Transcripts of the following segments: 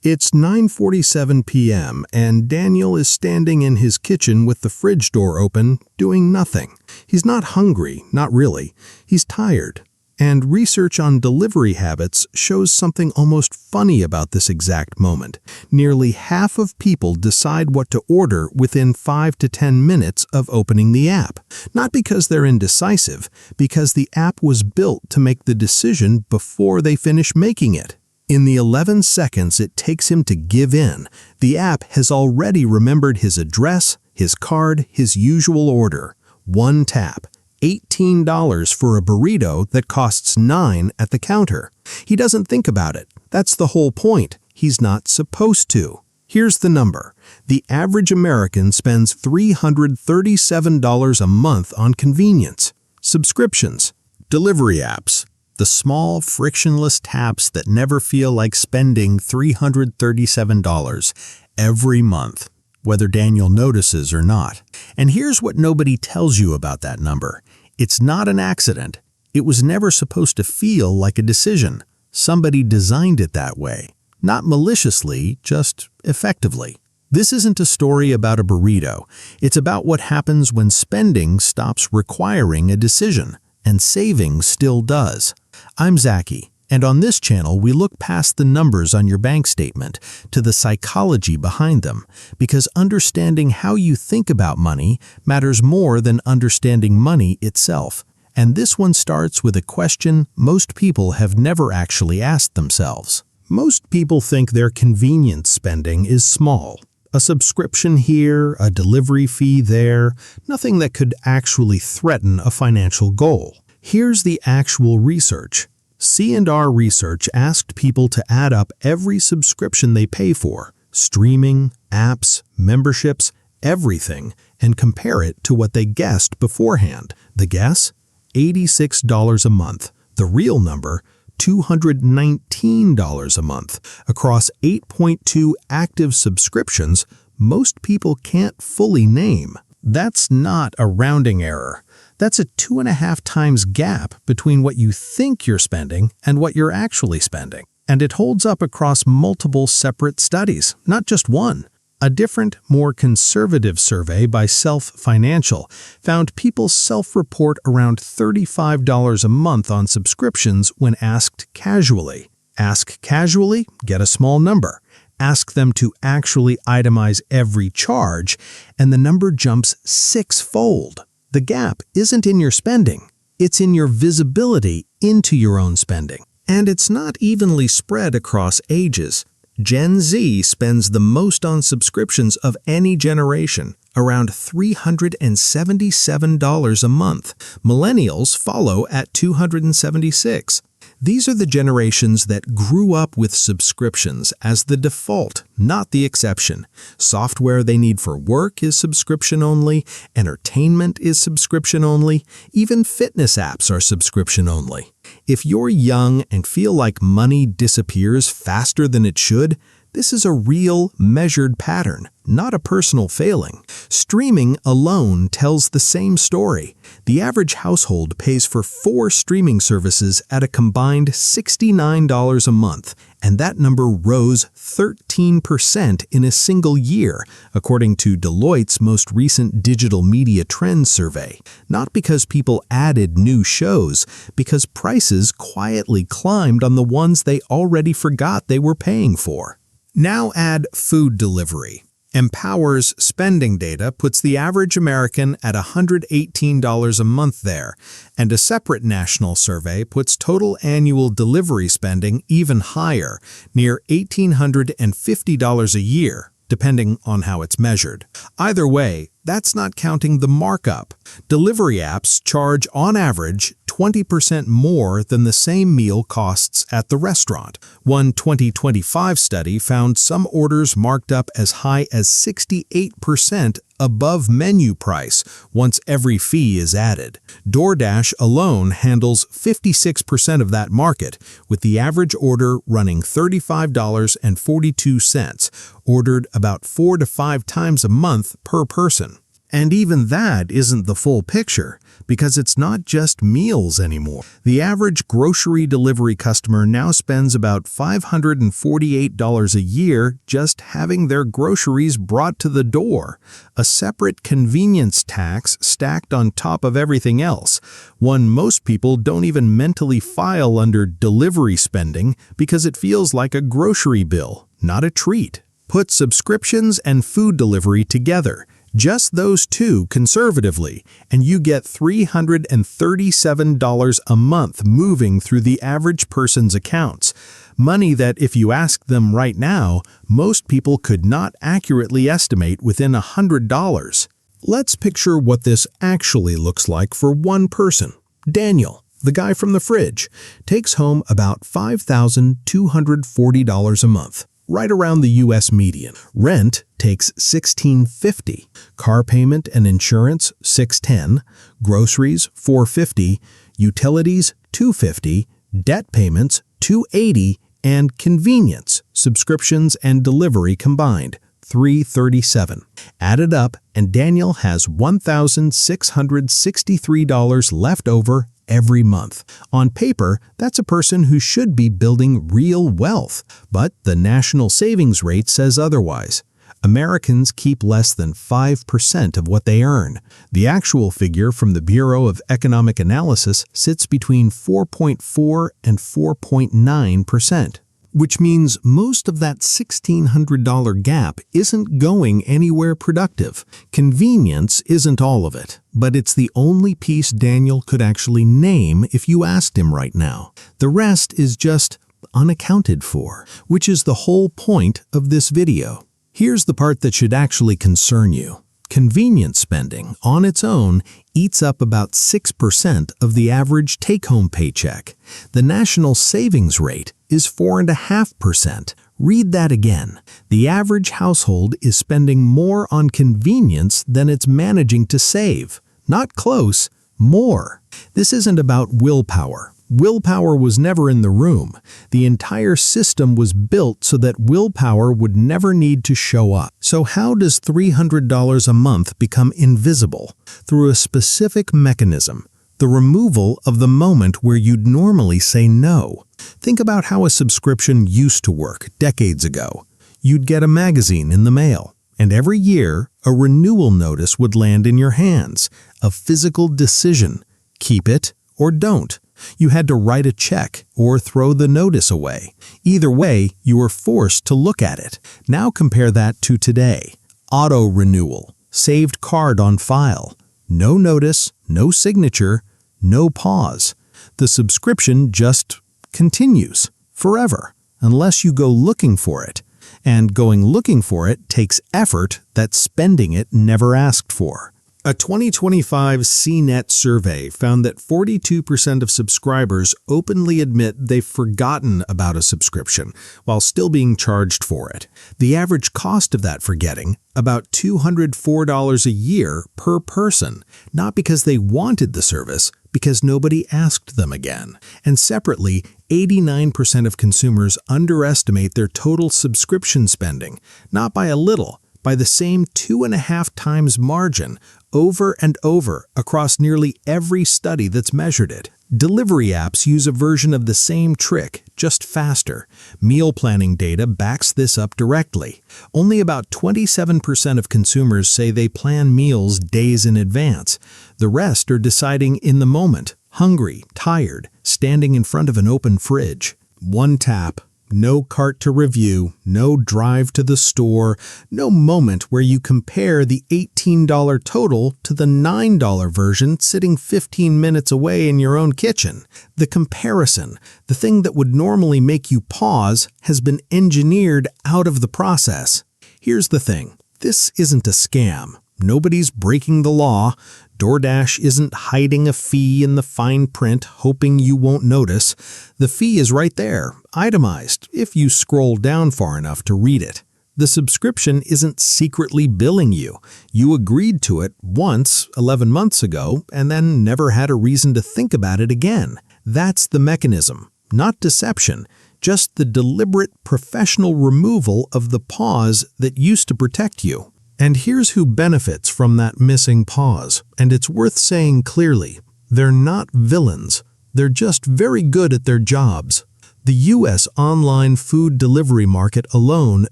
It's 9:47 p.m. and Daniel is standing in his kitchen with the fridge door open, doing nothing. He's not hungry, not really. He's tired. And research on delivery habits shows something almost funny about this exact moment. Nearly half of people decide what to order within 5 to 10 minutes of opening the app. Not because they're indecisive, because the app was built to make the decision before they finish making it. In the 11 seconds it takes him to give in, the app has already remembered his address, his card, his usual order. One tap. $18 for a burrito that costs $9 at the counter. He doesn't think about it. That's the whole point. He's not supposed to. Here's the number. The average American spends $337 a month on convenience. Subscriptions. Delivery apps. The small, frictionless taps that never feel like spending $337 every month, whether Daniel notices or not. And here's what nobody tells you about that number. It's not an accident. It was never supposed to feel like a decision. Somebody designed it that way. Not maliciously, just effectively. This isn't a story about a burrito. It's about what happens when spending stops requiring a decision, and saving still does. I'm Zaki. And on this channel, we look past the numbers on your bank statement to the psychology behind them, because understanding how you think about money matters more than understanding money itself. And this one starts with a question most people have never actually asked themselves. Most people think their convenience spending is small. A subscription here, a delivery fee there, nothing that could actually threaten a financial goal. Here's the actual research. C&R research asked people to add up every subscription they pay for, streaming, apps, memberships, everything, and compare it to what they guessed beforehand. The guess? $86 a month. The real number? $219 a month. Across 8.2 active subscriptions, most people can't fully name. That's not a rounding error. That's a 2.5 times gap between what you think you're spending and what you're actually spending. And it holds up across multiple separate studies, not just one. A different, more conservative survey by Self Financial found people self-report around $35 a month on subscriptions when asked casually. Ask casually, get a small number. Ask them to actually itemize every charge, and the number jumps 6-fold. The gap isn't in your spending, it's in your visibility into your own spending. And it's not evenly spread across ages. Gen Z spends the most on subscriptions of any generation, around $377 a month. Millennials follow at $276. These are the generations that grew up with subscriptions as the default, not the exception. Software they need for work is subscription only, entertainment is subscription only, even fitness apps are subscription only. If you're young and feel like money disappears faster than it should, this is a real, measured pattern, not a personal failing. Streaming alone tells the same story. The average household pays for 4 streaming services at a combined $69 a month, and that number rose 13% in a single year, according to Deloitte's most recent Digital Media Trends survey. Not because people added new shows, because prices quietly climbed on the ones they already forgot they were paying for. Now add food delivery. Empower's spending data puts the average American at $118 a month there, and a separate national survey puts total annual delivery spending even higher, near $1,850 a year, depending on how it's measured. Either way, that's not counting the markup. Delivery apps charge, on average, 20% more than the same meal costs at the restaurant. One 2025 study found some orders marked up as high as 68% above menu price once every fee is added. DoorDash alone handles 56% of that market, with the average order running $35.42, ordered about 4 to 5 times a month per person. And even that isn't the full picture, because it's not just meals anymore. The average grocery delivery customer now spends about $548 a year just having their groceries brought to the door, a separate convenience tax stacked on top of everything else, one most people don't even mentally file under delivery spending because it feels like a grocery bill, not a treat. Put subscriptions and food delivery together, just those two conservatively, and you get $337 a month moving through the average person's accounts. Money that, if you ask them right now, most people could not accurately estimate within $100. Let's picture what this actually looks like for one person. Daniel, the guy from the fridge, takes home about $5,240 a month, right around the U.S. median. Rent takes $1,650, car payment and insurance $610, groceries $450, utilities $250, debt payments $280, and convenience, subscriptions and delivery combined $337. Added up, and Daniel has $1,663 left over every month. On paper, that's a person who should be building real wealth, but the national savings rate says otherwise. Americans keep less than 5% of what they earn. The actual figure from the Bureau of Economic Analysis sits between 4.4 and 4.9%. Which means most of that $1,600 gap isn't going anywhere productive. Convenience isn't all of it, but it's the only piece Daniel could actually name if you asked him right now. The rest is just unaccounted for, which is the whole point of this video. Here's the part that should actually concern you. Convenience spending, on its own, eats up about 6% of the average take-home paycheck. The national savings rate is 4.5%. Read that again. The average household is spending more on convenience than it's managing to save. Not close, more. This isn't about willpower. Willpower was never in the room. The entire system was built so that willpower would never need to show up. So how does $300 a month become invisible? Through a specific mechanism. The removal of the moment where you'd normally say no. Think about how a subscription used to work decades ago. You'd get a magazine in the mail, and every year a renewal notice would land in your hands. A physical decision. Keep it or don't. You had to write a check or throw the notice away. Either way, you were forced to look at it. Now compare that to today. Auto renewal. Saved card on file. No notice, no signature, no pause. The subscription just continues forever unless you go looking for it. And going looking for it takes effort that spending it never asked for. A 2025 CNET survey found that 42% of subscribers openly admit they've forgotten about a subscription while still being charged for it. The average cost of that forgetting, about $204 a year per person, not because they wanted the service, because nobody asked them again. And separately, 89% of consumers underestimate their total subscription spending, not by a little, by the same 2.5 times margin, over and over across nearly every study that's measured it. Delivery apps use a version of the same trick, just faster. Meal planning data backs this up directly. Only about 27% of consumers say they plan meals days in advance. The rest are deciding in the moment, hungry, tired, standing in front of an open fridge. One tap. No cart to review, no drive to the store, no moment where you compare the $18 total to the $9 version sitting 15 minutes away in your own kitchen. The comparison, the thing that would normally make you pause, has been engineered out of the process. Here's the thing. This isn't a scam. Nobody's breaking the law. DoorDash isn't hiding a fee in the fine print, hoping you won't notice. The fee is right there, itemized, if you scroll down far enough to read it. The subscription isn't secretly billing you. You agreed to it once 11 months ago and then never had a reason to think about it again. That's the mechanism, not deception, just the deliberate professional removal of the pause that used to protect you. And here's who benefits from that missing pause, and it's worth saying clearly. They're not villains. They're just very good at their jobs. The U.S. online food delivery market alone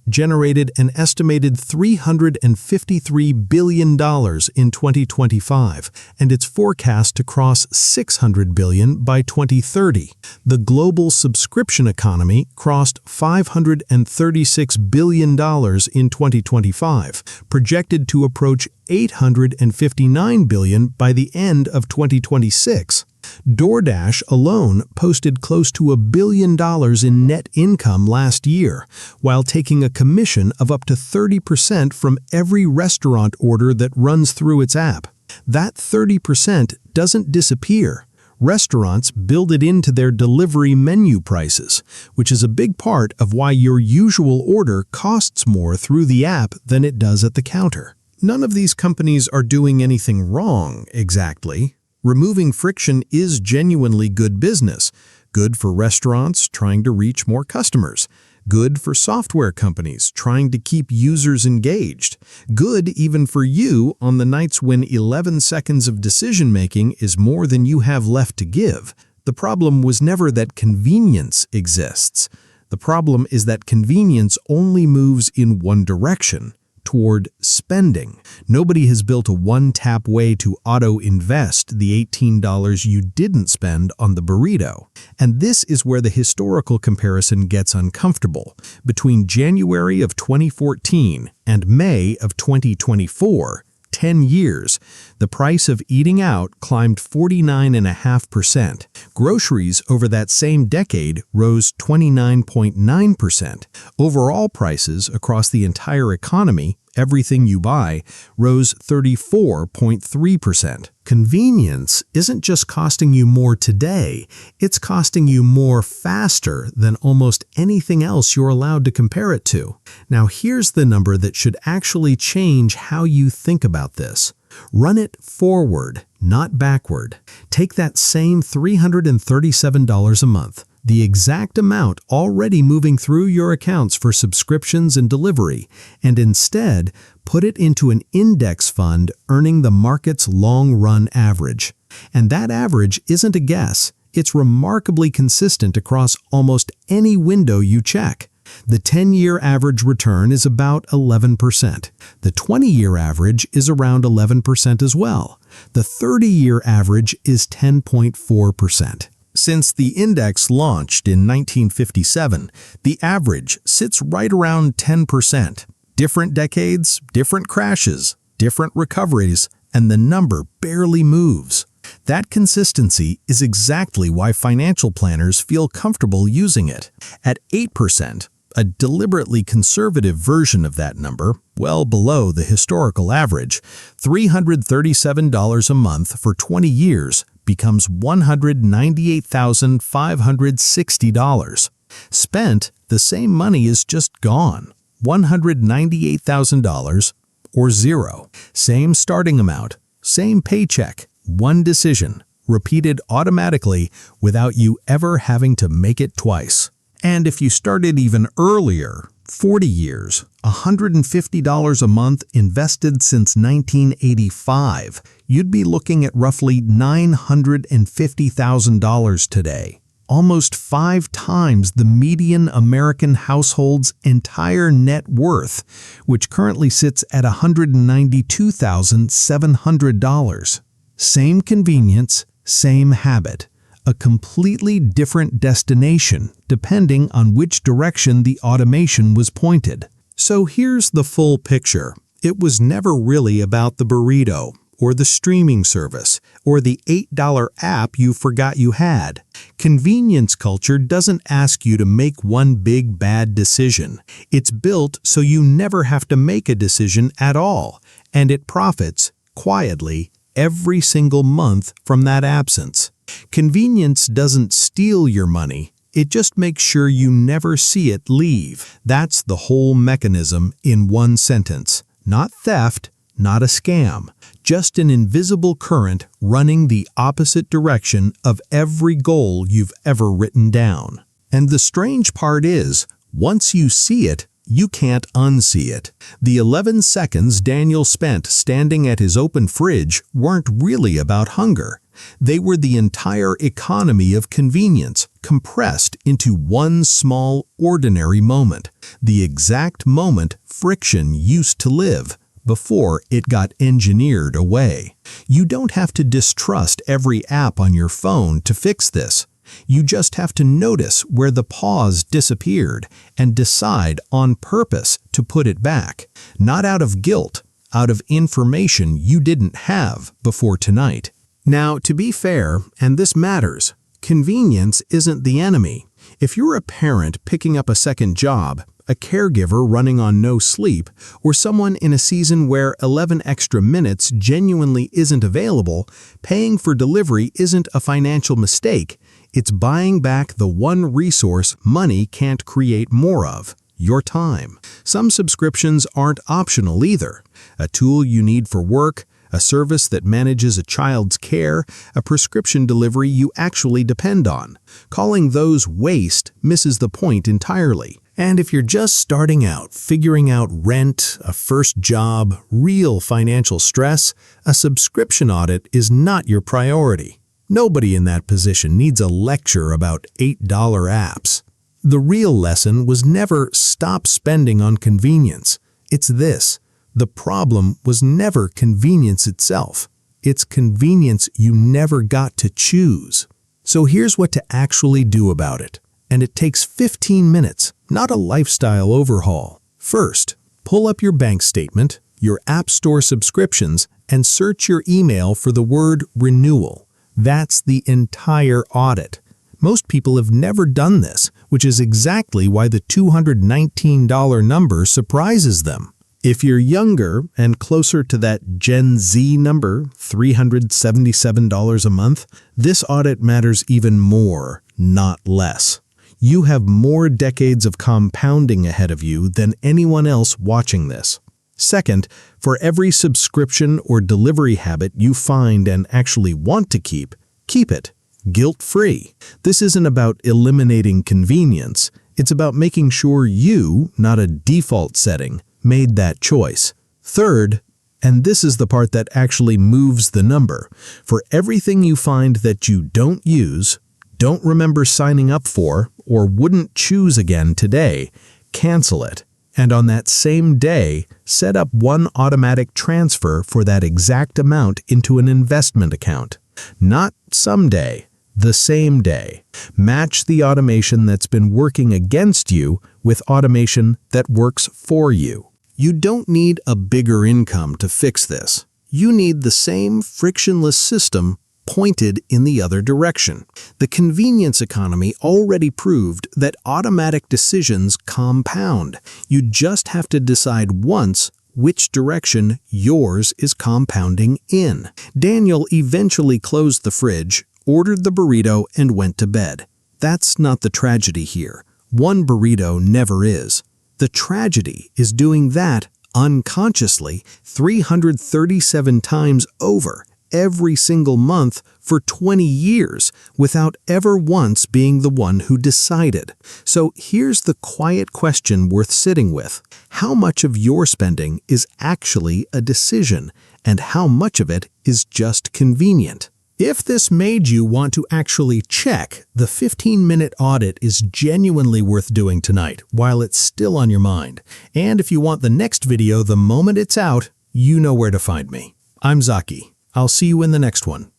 generated an estimated $353 billion in 2025, and it's forecast to cross $600 billion by 2030. The global subscription economy crossed $536 billion in 2025, projected to approach $859 billion by the end of 2026. DoorDash alone posted close to $1 billion in net income last year, while taking a commission of up to 30% from every restaurant order that runs through its app. That 30% doesn't disappear. Restaurants build it into their delivery menu prices, which is a big part of why your usual order costs more through the app than it does at the counter. None of these companies are doing anything wrong, exactly. Removing friction is genuinely good business, good for restaurants trying to reach more customers, good for software companies trying to keep users engaged, good even for you on the nights when 11 seconds of decision-making is more than you have left to give. The problem was never that convenience exists. The problem is that convenience only moves in one direction, toward spending. Nobody has built a one-tap way to auto-invest the $18 you didn't spend on the burrito. And this is where the historical comparison gets uncomfortable. Between January of 2014 and May of 2024, 10 years, the price of eating out climbed 49.5%. Groceries over that same decade rose 29.9%. Overall prices across the entire economy, everything you buy, rose 34.3%. Convenience isn't just costing you more today, it's costing you more faster than almost anything else you're allowed to compare it to. Now here's the number that should actually change how you think about this. Run it forward, not backward. Take that same $337 a month, the exact amount already moving through your accounts for subscriptions and delivery, and instead put it into an index fund earning the market's long-run average. And that average isn't a guess. It's remarkably consistent across almost any window you check. The 10-year average return is about 11%. The 20-year average is around 11% as well. The 30-year average is 10.4%. Since the index launched in 1957, the average sits right around 10%. Different decades, different crashes, different recoveries, and the number barely moves. That consistency is exactly why financial planners feel comfortable using it. At 8%, a deliberately conservative version of that number, well below the historical average, $337 a month for 20 years becomes $198,560. Spent, the same money is just gone. $198,000 or zero. Same starting amount, same paycheck, one decision, repeated automatically without you ever having to make it twice. And if you started even earlier, 40 years, $150 a month invested since 1985, you'd be looking at roughly $950,000 today. Almost 5 times the median American household's entire net worth, which currently sits at $192,700. Same convenience, same habit. A completely different destination depending on which direction the automation was pointed. So here's the full picture. It was never really about the burrito, or the streaming service, or the $8 app you forgot you had. Convenience culture doesn't ask you to make one big bad decision. It's built so you never have to make a decision at all, and it profits, quietly, every single month from that absence. Convenience doesn't steal your money, it just makes sure you never see it leave. That's the whole mechanism in one sentence. Not theft, not a scam, just an invisible current running the opposite direction of every goal you've ever written down. And the strange part is, once you see it, you can't unsee it. The 11 seconds Daniel spent standing at his open fridge weren't really about hunger. They were the entire economy of convenience compressed into one small, ordinary moment. The exact moment friction used to live before it got engineered away. You don't have to distrust every app on your phone to fix this. You just have to notice where the pause disappeared and decide on purpose to put it back. Not out of guilt, out of information you didn't have before tonight. Now, to be fair, and this matters, convenience isn't the enemy. If you're a parent picking up a second job, a caregiver running on no sleep, or someone in a season where 11 extra minutes genuinely isn't available, paying for delivery isn't a financial mistake. It's buying back the one resource money can't create more of: your time. Some subscriptions aren't optional either. A tool you need for work, a service that manages a child's care, a prescription delivery you actually depend on. Calling those waste misses the point entirely. And if you're just starting out, figuring out rent, a first job, real financial stress, a subscription audit is not your priority. Nobody in that position needs a lecture about $8 apps. The real lesson was never stop spending on convenience. It's this: the problem was never convenience itself. It's convenience you never got to choose. So here's what to actually do about it. And it takes 15 minutes, not a lifestyle overhaul. First, pull up your bank statement, your App Store subscriptions, and search your email for the word renewal. That's the entire audit. Most people have never done this, which is exactly why the $219 number surprises them. If you're younger and closer to that Gen Z number, $377 a month, this audit matters even more, not less. You have more decades of compounding ahead of you than anyone else watching this. Second, for every subscription or delivery habit you find and actually want to keep it guilt-free. This isn't about eliminating convenience. It's about making sure you, not a default setting, made that choice. Third, and this is the part that actually moves the number, for everything you find that you don't use, don't remember signing up for, or wouldn't choose again today, cancel it. And on that same day, set up one automatic transfer for that exact amount into an investment account. Not someday, the same day. Match the automation that's been working against you with automation that works for you. You don't need a bigger income to fix this. You need the same frictionless system pointed in the other direction. The convenience economy already proved that automatic decisions compound. You just have to decide once which direction yours is compounding in. Daniel eventually closed the fridge, ordered the burrito, and went to bed. That's not the tragedy here. One burrito never is. The tragedy is doing that unconsciously 337 times over every single month for 20 years without ever once being the one who decided. So here's the quiet question worth sitting with. How much of your spending is actually a decision, and how much of it is just convenient? If this made you want to actually check, the 15-minute audit is genuinely worth doing tonight while it's still on your mind. And if you want the next video the moment it's out, you know where to find me. I'm Zaki. I'll see you in the next one.